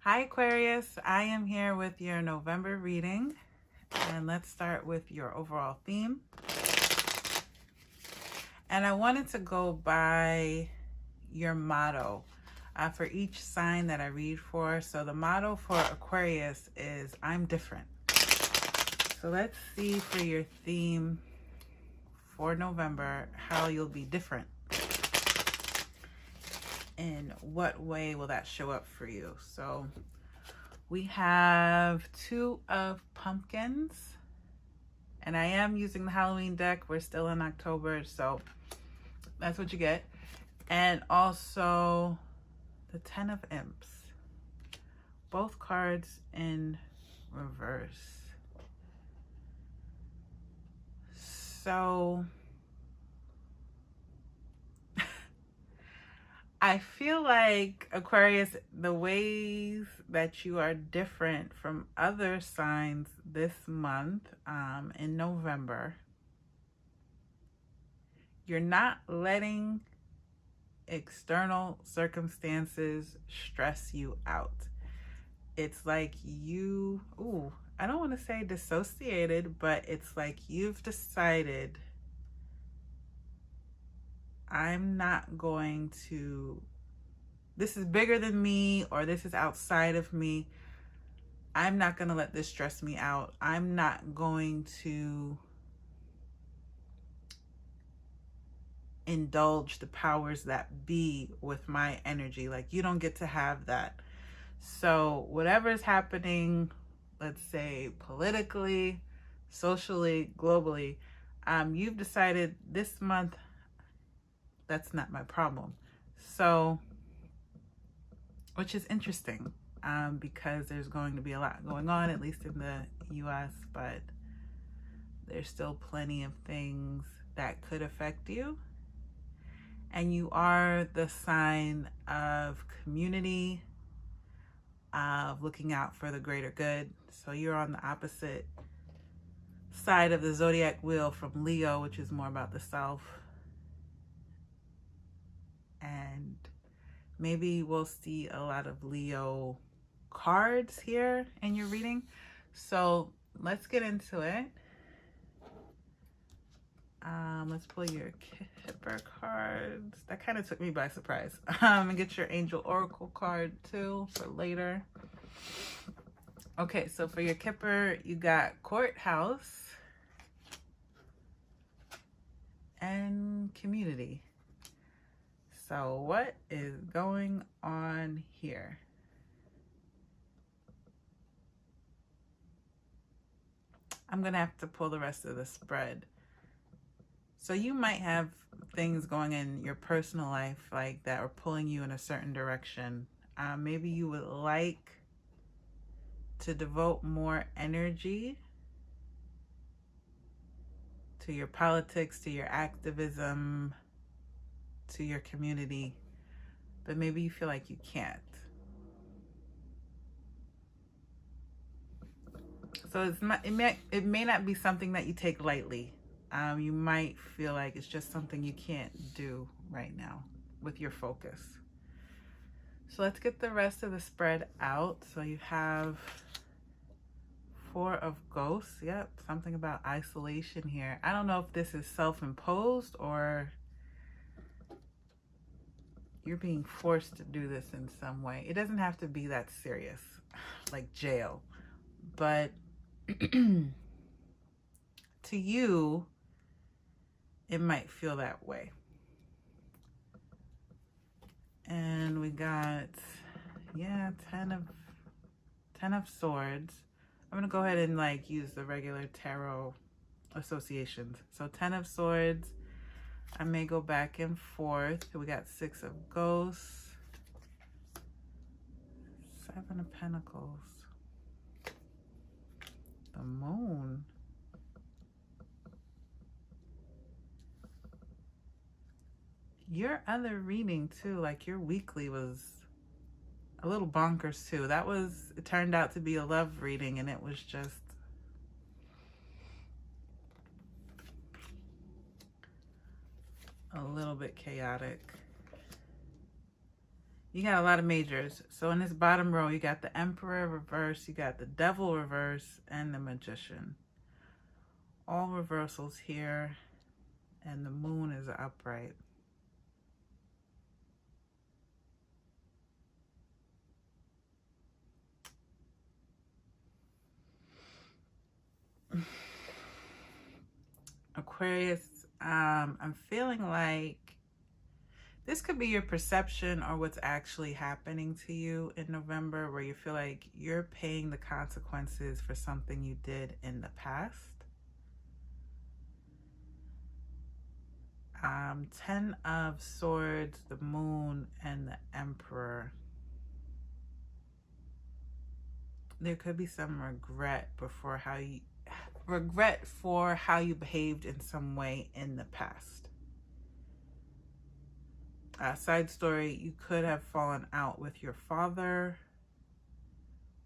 Hi Aquarius, I am here with your November reading, and let's start with your overall theme. And I wanted to go by your motto for each sign that I read for. So the motto for Aquarius is I'm different. So let's see for your theme for November how you'll be different. In what way will that show up for you? So we have 2 of Pumpkins, and I am using the Halloween deck. We're still in October, so that's what you get. And also the 10 of Imps, both cards in reverse. So I feel like Aquarius, the ways that you are different from other signs this month, in November, you're not letting external circumstances stress you out. It's like you, I don't want to say dissociated, but it's like you've decided I'm not going to, this is bigger than me, or this is outside of me. I'm not going to let this stress me out. I'm not going to indulge the powers that be with my energy. Like, you don't get to have that. So whatever is happening, let's say politically, socially, globally, you've decided this month, that's not my problem. So, which is interesting, because there's going to be a lot going on, at least in the US, but there's still plenty of things that could affect you. And you are the sign of community, of looking out for the greater good. So you're on the opposite side of the zodiac wheel from Leo, which is more about the self. And maybe we'll see a lot of Leo cards here in your reading. So let's get into it. Let's pull your Kipper cards. That kind of took me by surprise. And get your Angel Oracle card too for later. Okay, so for your Kipper, you got Courthouse and Community. So what is going on here? I'm gonna have to pull the rest of the spread. So you might have things going in your personal life like that are pulling you in a certain direction. Maybe you would like to devote more energy to your politics, to your activism, to your community, but maybe you feel like you can't. So it may not be something that you take lightly. You might feel like it's just something you can't do right now with your focus. So let's get the rest of the spread out. So you have 4 of Ghosts. Yep, something about isolation here. I don't know if this is self-imposed or you're being forced to do this in some way. It doesn't have to be that serious, like jail. But to you, it might feel that way. And we got, yeah, 10 of Swords. I'm gonna go ahead and like use the regular tarot associations. So 10 of Swords. I may go back and forth. We got 6 of Ghosts, 7 of Pentacles, the Moon. Your other reading too, like your weekly, was a little bonkers too. It turned out to be a love reading, and it was just a little bit chaotic. You got a lot of majors. So in this bottom row, you got the Emperor reverse, you got the Devil reverse, and the Magician. All reversals here, and the Moon is upright. Aquarius, I'm feeling like this could be your perception or what's actually happening to you in November, where you feel like you're paying the consequences for something you did in the past. 10 of Swords, the Moon, and the Emperor. There could be some regret for how you behaved in some way in the past. Side story, you could have fallen out with your father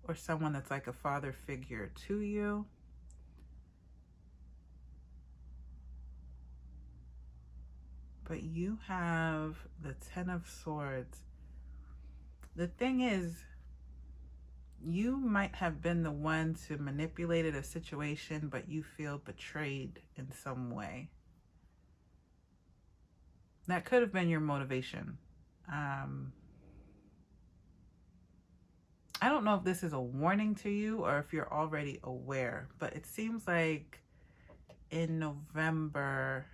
or someone that's like a father figure to you. But you have the 10 of Swords. The thing is, you might have been the one to manipulate a situation, but you feel betrayed in some way. That could have been your motivation. I don't know if this is a warning to you or if you're already aware, but it seems like in November,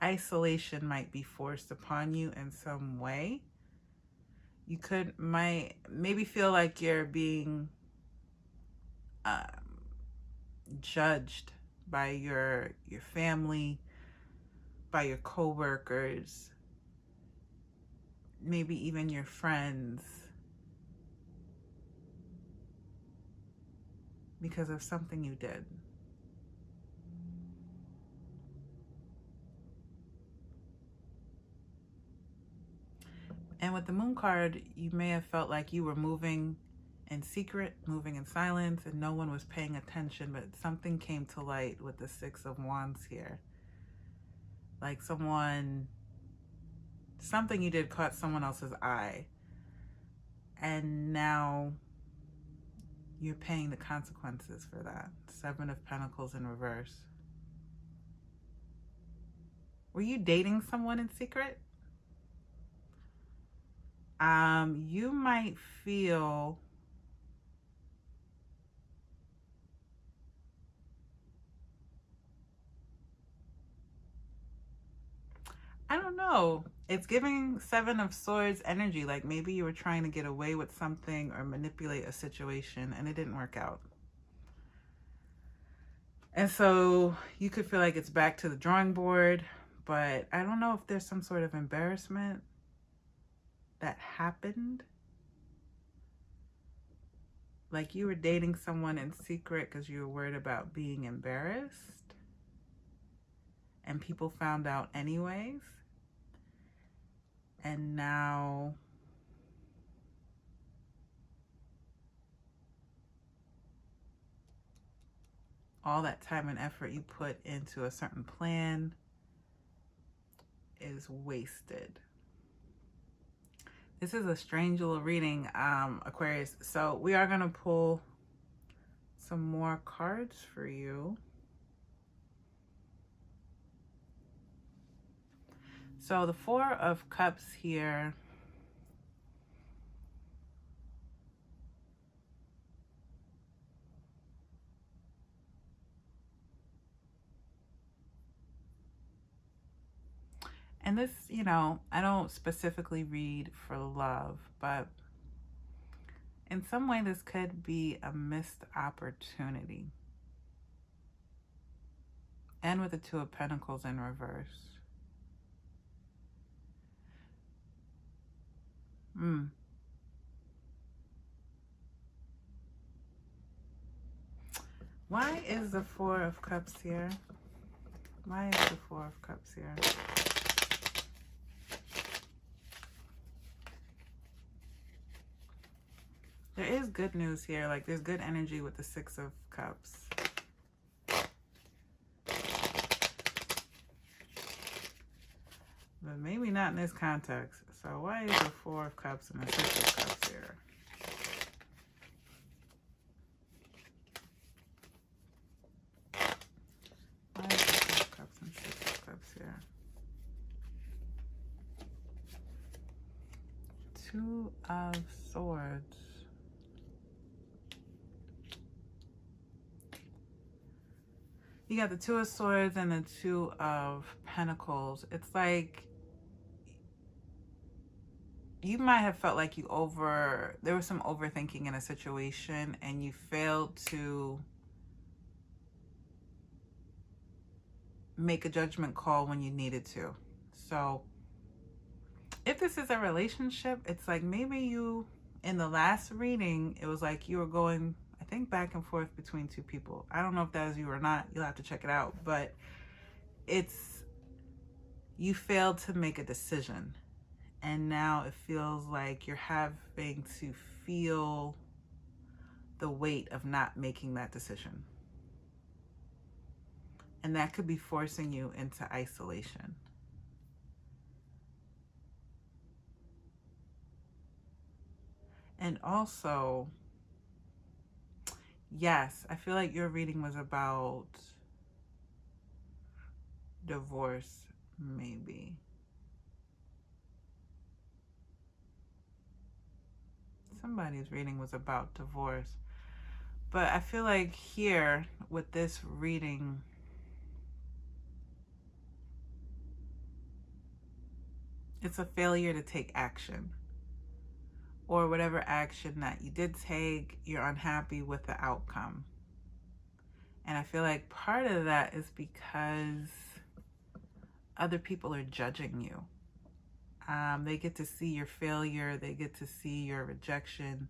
isolation might be forced upon you in some way. You might maybe feel like you're being judged by your family, by your coworkers, maybe even your friends, because of something you did. And with the Moon card, you may have felt like you were moving in secret, moving in silence, and no one was paying attention, but something came to light with the 6 of Wands here. Like something you did caught someone else's eye, and now you're paying the consequences for that. 7 of Pentacles in reverse. Were you dating someone in secret? You might feel I don't know. It's giving 7 of Swords energy. Like maybe you were trying to get away with something or manipulate a situation and it didn't work out. And so you could feel like it's back to the drawing board, but I don't know if there's some sort of embarrassment that happened. Like you were dating someone in secret because you were worried about being embarrassed and people found out anyways. And now all that time and effort you put into a certain plan is wasted. This is a strange little reading, Aquarius. So we are going to pull some more cards for you. So the 4 of Cups here. And this, you know, I don't specifically read for love, but in some way this could be a missed opportunity. And with the 2 of Pentacles in reverse. Why is the 4 of Cups here? Why is the 4 of Cups here? There is good news here. Like there's good energy with the 6 of Cups. But maybe not in this context. So why is the Four of Cups and the Six of Cups here? Why is the Four of Cups and Six of Cups here? Two of Swords. You got the Two of Swords and the Two of Pentacles. It's like you might have felt like there was some overthinking in a situation and you failed to make a judgment call when you needed to. So if this is a relationship, it's like maybe you, in the last reading, it was like you were going, I think, back and forth between two people. I don't know if that is you or not. You'll have to check it out. But you failed to make a decision. And now it feels like you're having to feel the weight of not making that decision. And that could be forcing you into isolation. And also, yes, I feel like your reading was about divorce, maybe. Somebody's reading was about divorce. But I feel like here, with this reading, it's a failure to take action. Or whatever action that you did take, you're unhappy with the outcome. And I feel like part of that is because other people are judging you. They get to see your failure. They get to see your rejection.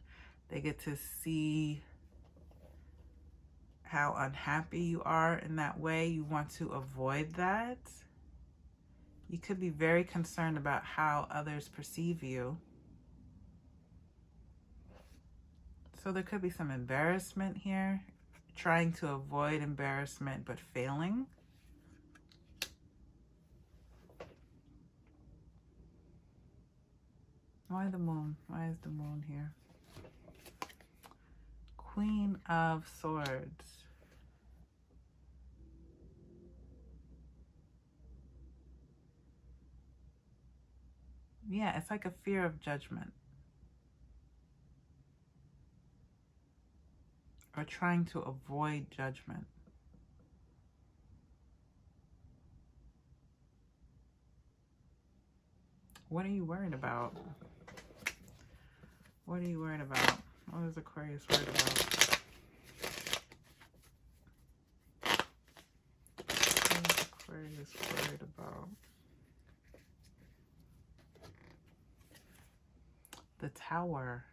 They get to see how unhappy you are in that way. You want to avoid that. You could be very concerned about how others perceive you. So there could be some embarrassment here, trying to avoid embarrassment but failing. Why the Moon? Why is the Moon here? Queen of Swords. Yeah, it's like a fear of judgment. Or trying to avoid judgment. What are you worried about? What are you worried about? What is Aquarius worried about? What is Aquarius worried about? The Tower.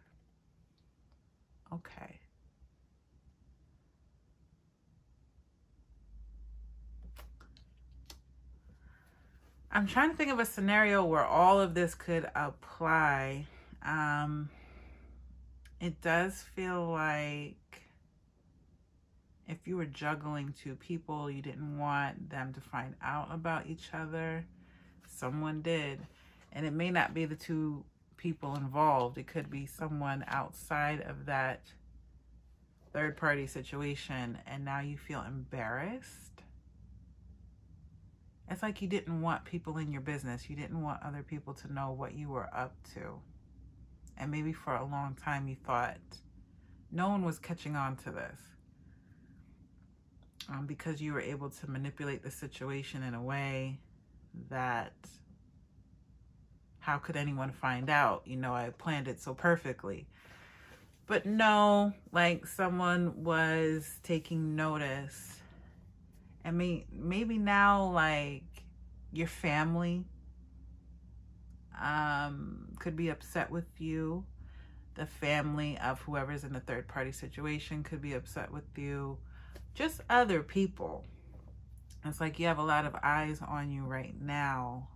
Okay. I'm trying to think of a scenario where all of this could apply. It does feel like if you were juggling two people, you didn't want them to find out about each other. Someone did. And it may not be the two people involved. It could be someone outside of that third party situation. And now you feel embarrassed. It's like you didn't want people in your business. You didn't want other people to know what you were up to. And maybe for a long time you thought no one was catching on to this. Because you were able to manipulate the situation in a way that, how could anyone find out? You know, I planned it so perfectly. But no, like someone was taking notice. And maybe now, like, your family could be upset with you. The family of whoever's in the third party situation could be upset with you. Just other people. It's like you have a lot of eyes on you right now.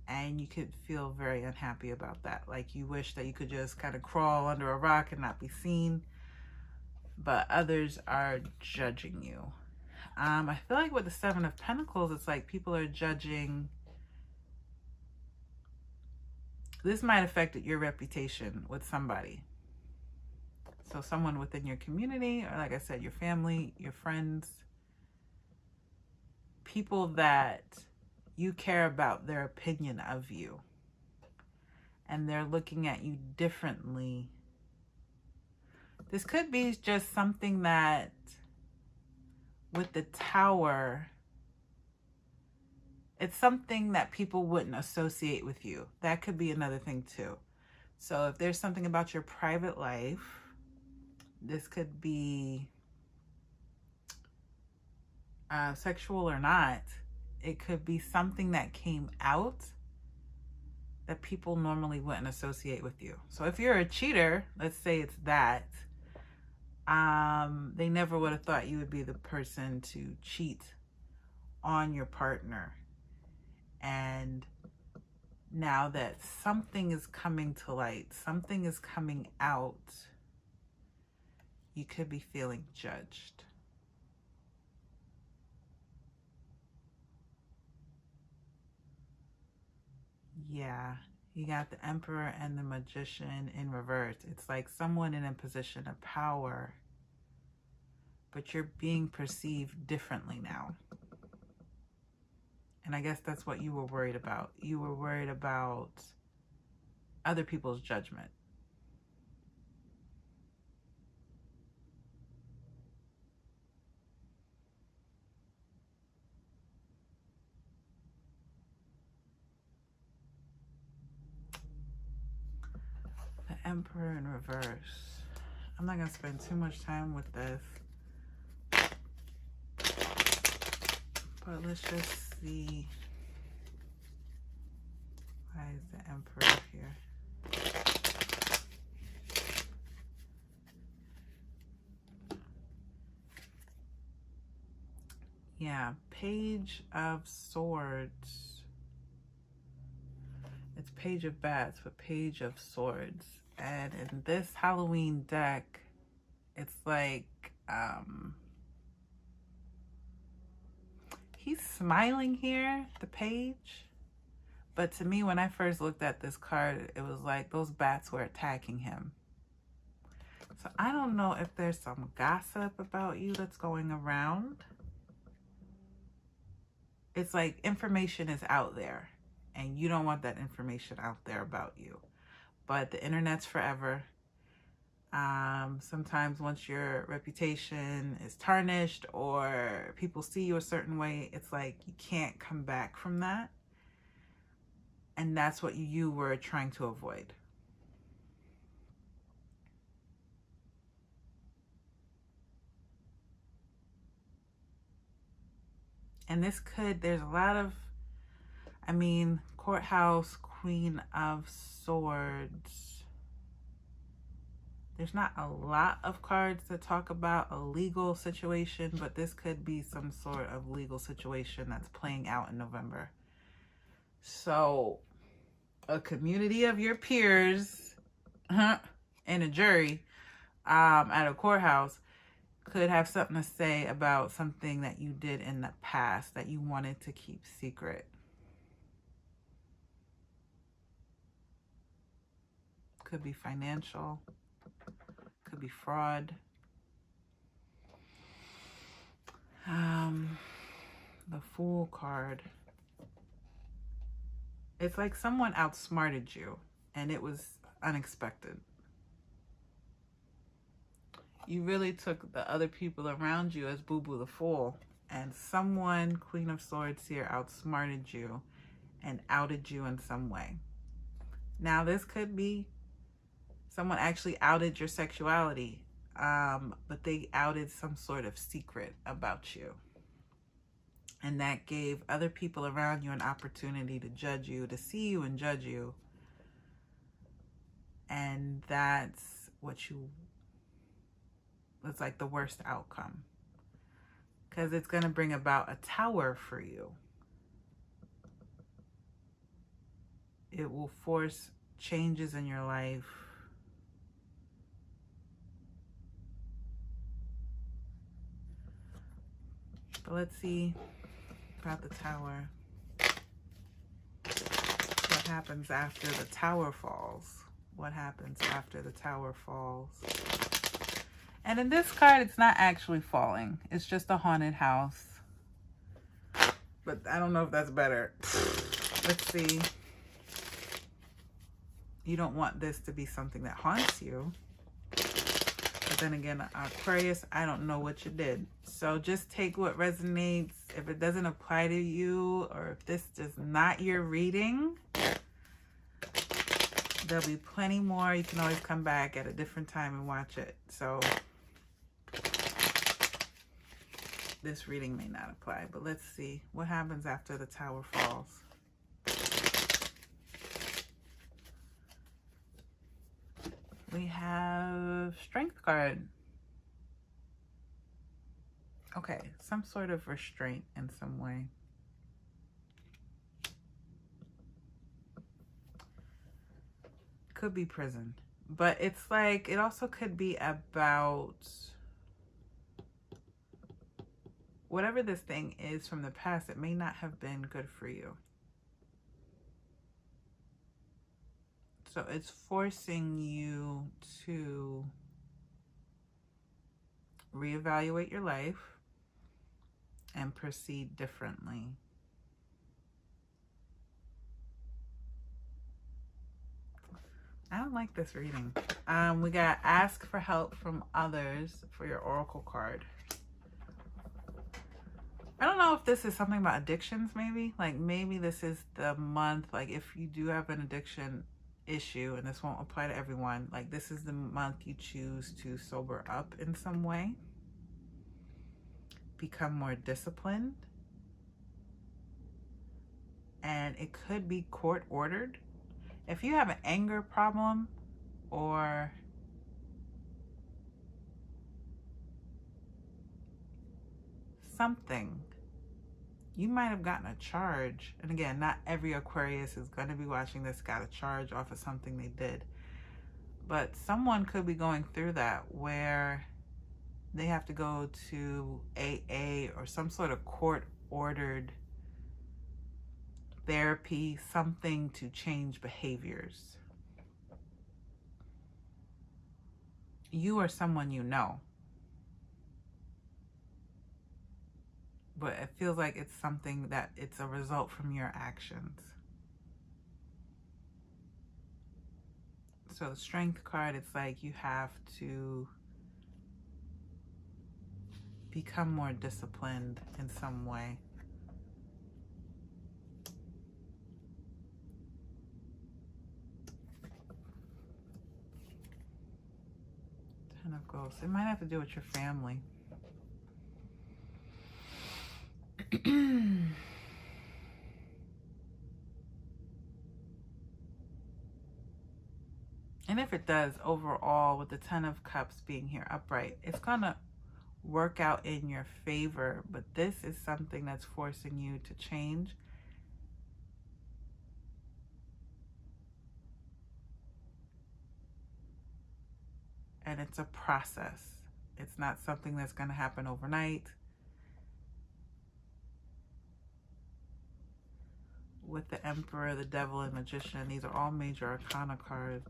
And you could feel very unhappy about that. Like you wish that you could just kind of crawl under a rock and not be seen. But others are judging you. I feel like with the Seven of Pentacles, it's like people are judging So this might affect your reputation with somebody. So someone within your community, or like I said, your family, your friends, people that you care about their opinion of you, and they're looking at you differently. This could be just something that, with the Tower, it's something that people wouldn't associate with you. That could be another thing too. So if there's something about your private life, this could be sexual or not. It could be something that came out that people normally wouldn't associate with you. So if you're a cheater, let's say it's that, they never would have thought you would be the person to cheat on your partner. And now that something is coming to light, something is coming out, you could be feeling judged. Yeah, you got the Emperor and the Magician in reverse. It's like someone in a position of power, but you're being perceived differently now. And I guess that's what you were worried about. You were worried about other people's judgment. The Emperor in reverse. I'm not going to spend too much time with this. But let's just see. Why is the Emperor here? Yeah, Page of Swords. It's Page of Bats, but Page of Swords. And in this Halloween deck, it's like, he's smiling here, the Page. But to me, when I first looked at this card, it was like those bats were attacking him. So I don't know if there's some gossip about you that's going around. It's like information is out there, and you don't want that information out there about you. But the internet's forever. Sometimes once your reputation is tarnished or people see you a certain way, it's like you can't come back from that. And that's what you were trying to avoid. And this could, there's a lot of, I mean, Courthouse, Queen of Swords. There's not a lot of cards that talk about a legal situation, but this could be some sort of legal situation that's playing out in November. So a community of your peers and a jury at a courthouse could have something to say about something that you did in the past that you wanted to keep secret. Could be financial. Could be fraud. The Fool card. It's like someone outsmarted you and it was unexpected. You really took the other people around you as Boo Boo the Fool, and someone, Queen of Swords here, outsmarted you and outed you in some way. Now this could be someone actually outed your sexuality, but they outed some sort of secret about you. And that gave other people around you an opportunity to judge you, to see you and judge you. And that's what you, it's like the worst outcome. Because it's going to bring about a tower for you. It will force changes in your life. But let's see about the Tower. The What happens after the tower falls? What happens after the tower falls? And in this card, it's not actually falling. It's just a haunted house. But I don't know if that's better. Let's see. You don't want this to be something that haunts you. But then again, Aquarius, I don't know what you did. So just take what resonates. If it doesn't apply to you, or if this is not your reading, there'll be plenty more. You can always come back at a different time and watch it. So this reading may not apply, but let's see what happens after the tower falls. We have Strength card. Okay, some sort of restraint in some way. Could be prison, but it's like, it also could be about whatever this thing is from the past. It may not have been good for you. So it's forcing you to reevaluate your life and proceed differently. I don't like this reading. We got ask for help from others for your oracle card. I don't know if this is something about addictions, maybe. Like maybe this is the month, like if you do have an addiction issue, and this won't apply to everyone, like this is the month you choose to sober up in some way. Become more disciplined. And it could be court ordered. If you have an anger problem or something, you might have gotten a charge. And again, not every Aquarius is going to be watching this got a charge off of something they did. But someone could be going through that where they have to go to AA or some sort of court-ordered therapy, something to change behaviors. You or someone you know. But it feels like it's something that it's a result from your actions. So the Strength card, it's like you have to become more disciplined in some way. Ten of Ghosts. It might have to do with your family. And if it does, overall, with the Ten of Cups being here upright, it's gonna work out in your favor. But this is something that's forcing you to change. And it's a process. It's not something that's gonna happen overnight. With the Emperor, the Devil, and Magician, these are all major arcana cards.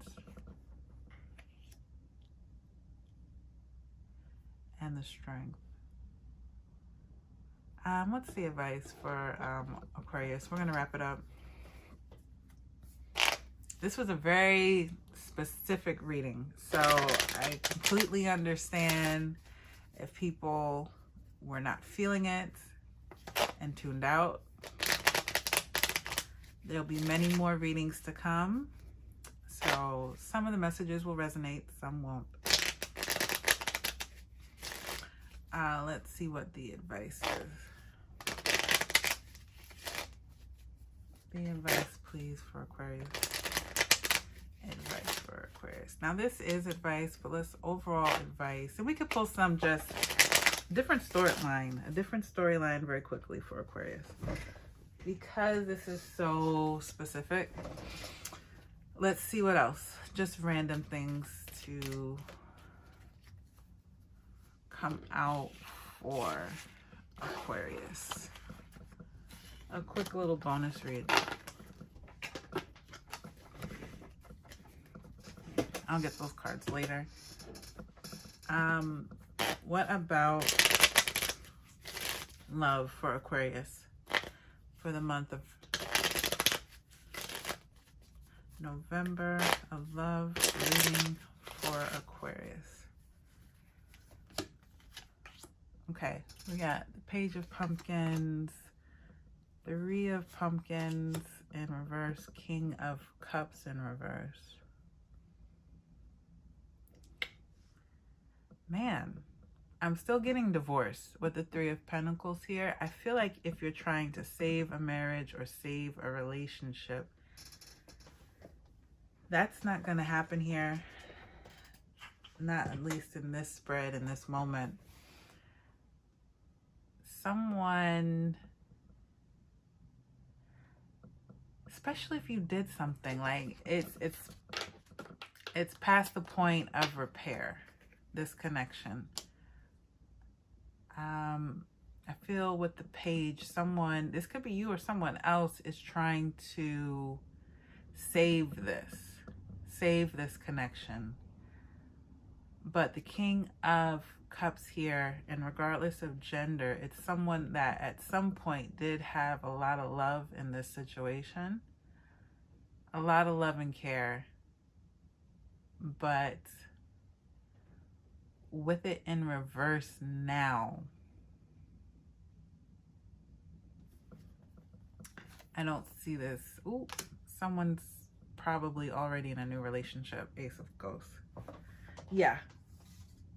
And the Strength. What's the advice for Aquarius? We're going to wrap it up. This was a very specific reading, so I completely understand if people were not feeling it and tuned out. There'll be many more readings to come, so some of the messages will resonate, some won't. Let's see what the advice is. The advice, please, for Aquarius. Advice for Aquarius. Now, this is advice, but let's overall advice. And we could pull some just different storyline, a different storyline very quickly for Aquarius. Because this is so specific, let's see what else. Just random things to come out for Aquarius. A quick little bonus read. I'll get those cards later. What about love for Aquarius for the month of November? A love reading for Aquarius. Okay, we got the Page of Pumpkins, 3 of Pumpkins in reverse, King of Cups in reverse. Man, I'm still getting divorced with the 3 of Pentacles here. I feel like if you're trying to save a marriage or save a relationship, that's not going to happen here. Not at least in this spread, in this moment. Someone, especially if you did something, like it's past the point of repair, this connection. I feel with the page, someone, this could be you or someone else, is trying to save this connection. But the King of Cups here, and regardless of gender, it's someone that at some point did have a lot of love in this situation, a lot of love and care, but with it in reverse now, I don't see this. Ooh, someone's probably already in a new relationship. Ace of Ghosts. Yeah,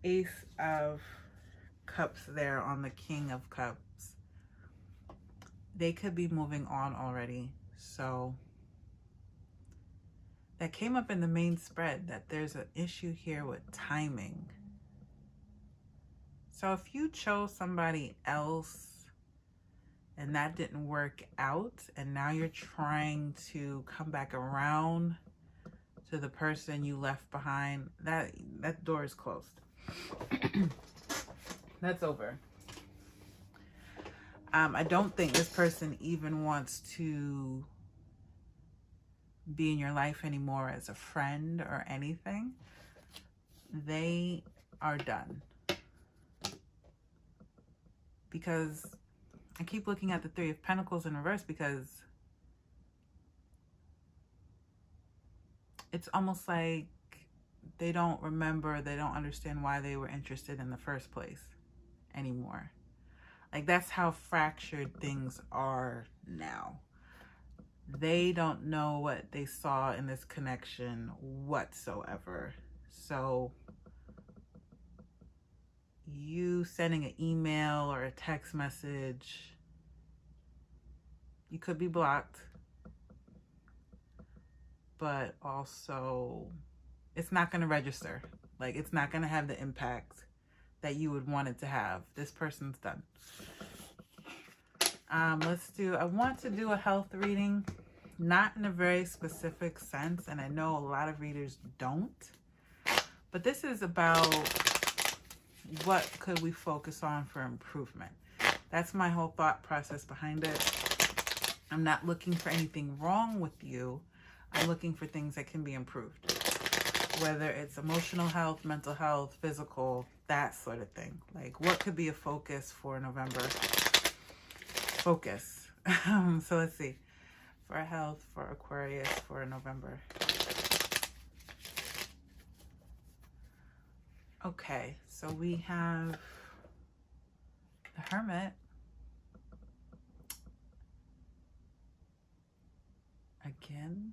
Ace of Cups there on the King of Cups. They could be moving on already. So that came up in the main spread, that there's an issue here with timing. So if you chose somebody else and that didn't work out, and now you're trying to come back around to the person you left behind, that door is closed. That's over. I don't think this person even wants to be in your life anymore as a friend or anything. They are done. Because I keep looking at the 3 of Pentacles in reverse, because it's almost like they don't remember, they don't understand why they were interested in the first place anymore. Like, that's how fractured things are now. They don't know what they saw in this connection whatsoever. So you sending an email or a text message, you could be blocked, but also it's not going to register. Like, it's not going to have the impact that you would want it to have. This person's done. I want to do a health reading, not in a very specific sense, and I know a lot of readers don't, but this is about what could we focus on for improvement. That's my whole thought process behind it. I'm not looking for anything wrong with you. I'm looking for things that can be improved, whether it's emotional health, mental health, physical, that sort of thing. Like, what could be a focus for November? Focus. So let's see. For health, for Aquarius, for November. Okay, so we have the Hermit. Again.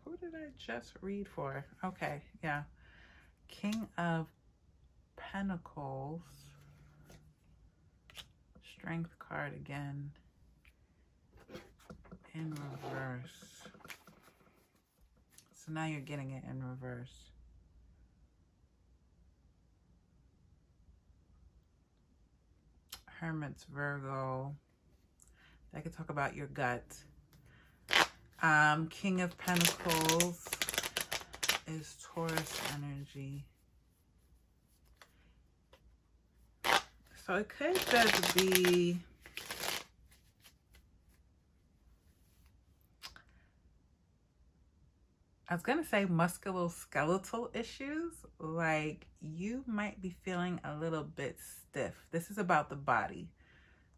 Who did I just read for? Okay, yeah. King of Pentacles. Strength card again. In reverse. So now you're getting it in reverse. Hermit's Virgo. I could talk about your gut. King of Pentacles is Taurus energy. So it could just be I was going to say musculoskeletal issues, like you might be feeling a little bit stiff. This is about the body.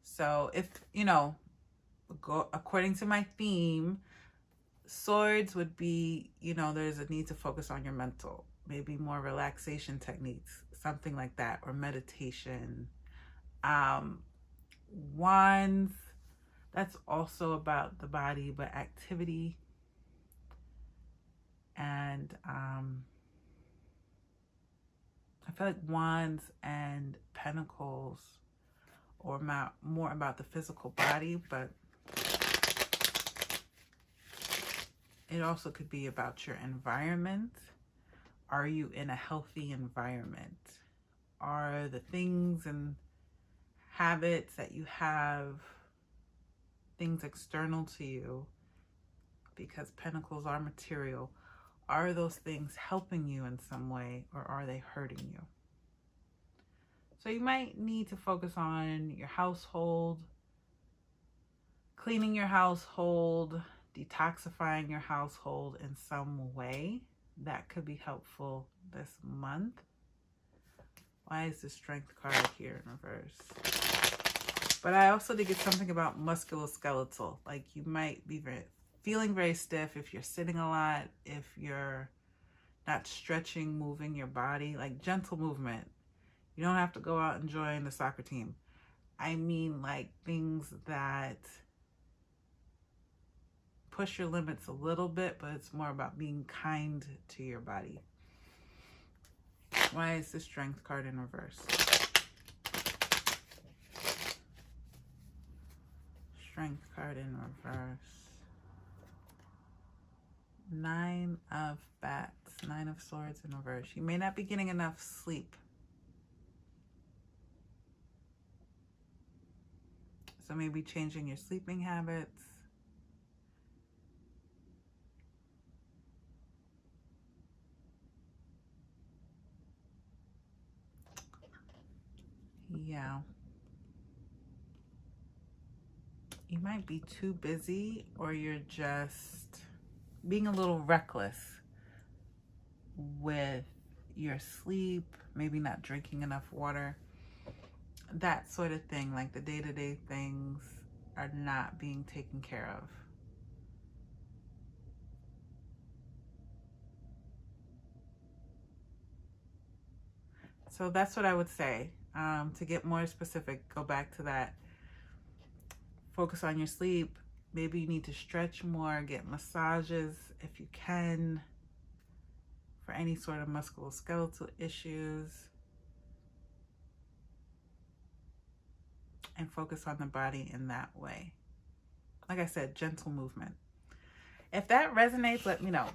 So if, according to my theme, swords would be, there's a need to focus on your mental, maybe more relaxation techniques, something like that, or meditation. Wands, that's also about the body, but activity. And I feel like wands and pentacles or more about the physical body, but it also could be about your environment. Are you in a healthy environment? Are the things and habits that you have, things external to you, because pentacles are material, are those things helping you in some way, or are they hurting you? So you might need to focus on your household, cleaning your household, detoxifying your household in some way. That could be helpful this month. Why is the Strength card here in reverse? But I also did get something about musculoskeletal. Like you might be feeling very stiff if you're sitting a lot, if you're not stretching, moving your body, like gentle movement. You don't have to go out and join the soccer team. I mean like things that push your limits a little bit, but it's more about being kind to your body. Why is the Strength card in reverse? Strength card in reverse. 9 of bats, 9 of swords in reverse. You may not be getting enough sleep. So maybe changing your sleeping habits. Yeah. You might be too busy, or you're just being a little reckless with your sleep, maybe not drinking enough water, that sort of thing. Like the day-to-day things are not being taken care of. So that's what I would say. To get more specific, go back to that. Focus on your sleep. Maybe you need to stretch more, get massages if you can, for any sort of musculoskeletal issues. And focus on the body in that way. Like I said, gentle movement. If that resonates, let me know.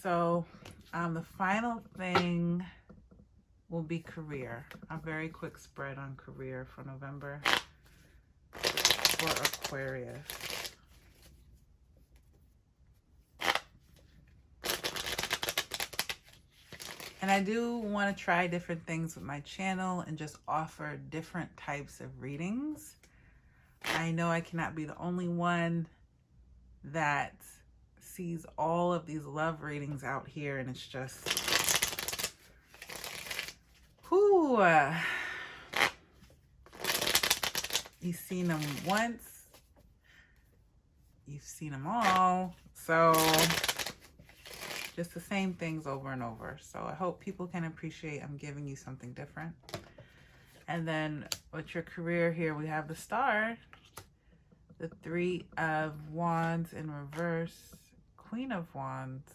So the final thing will be career. A very quick spread on career for November for Aquarius. And I do want to try different things with my channel and just offer different types of readings. I know I cannot be the only one that sees all of these love readings out here, and it's just, whoo. You've seen them once, you've seen them all. So just the same things over and over. So I hope people can appreciate I'm giving you something different. And then with your career here, we have the Star, the 3 of Wands in reverse, Queen of Wands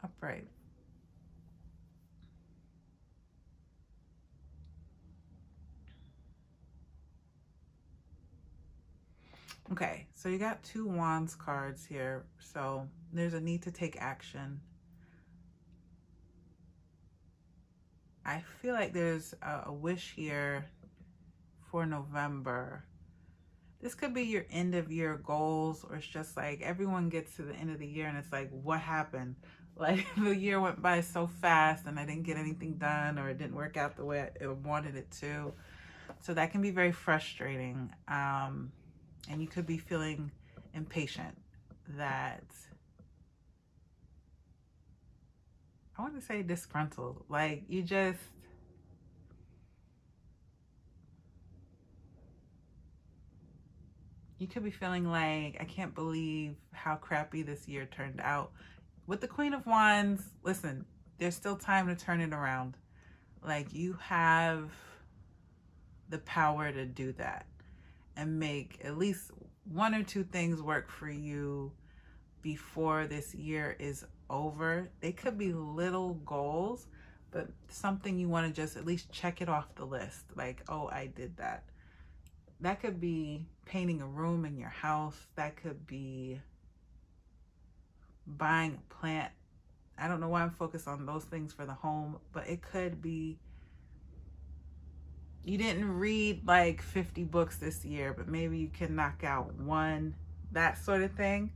upright. Okay, so you got 2 Wands cards here. So there's a need to take action. I feel like there's a wish here for November. This could be your end of year goals, or it's just like everyone gets to the end of the year and it's like, what happened? Like the year went by so fast and I didn't get anything done, or it didn't work out the way I wanted it to. So that can be very frustrating. And you could be feeling impatient that I want to say disgruntled. Like you could be feeling like, I can't believe how crappy this year turned out. With the Queen of Wands, listen, there's still time to turn it around. Like you have the power to do that and make at least one or two things work for you before this year is over. They could be little goals, but something you want to just at least check it off the list. Like, oh, I did that. That could be painting a room in your house. That could be buying a plant. I don't know why I'm focused on those things for the home, but it could be you didn't read like 50 books this year, but maybe you can knock out one, that sort of thing.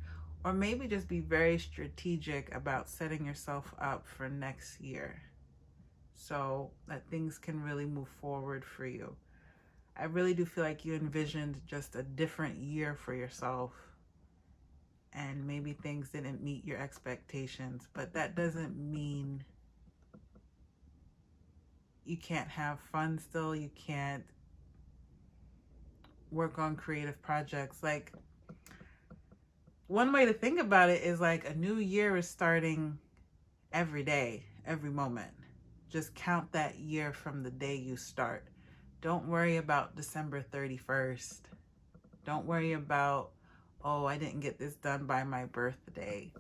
Or maybe just be very strategic about setting yourself up for next year so that things can really move forward for you. I really do feel like you envisioned just a different year for yourself, and maybe things didn't meet your expectations, but that doesn't mean you can't have fun still. You can't work on creative projects. Like, one way to think about it is like a new year is starting every day, every moment. Just count that year from the day you start. Don't worry about December 31st. Don't worry about, oh, I didn't get this done by my birthday.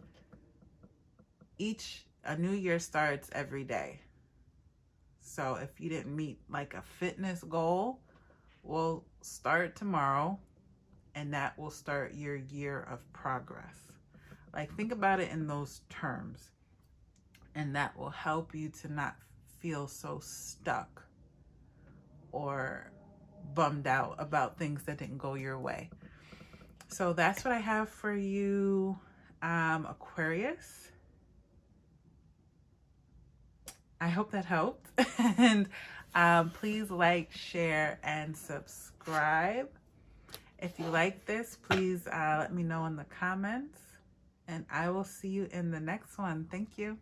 A new year starts every day. So if you didn't meet like a fitness goal, we'll start tomorrow, and that will start your year of progress. Like, think about it in those terms, and that will help you to not feel so stuck or bummed out about things that didn't go your way. So that's what I have for you, Aquarius. I hope that helped. And please like, share, and subscribe. If you like this, please let me know in the comments, and I will see you in the next one. Thank you.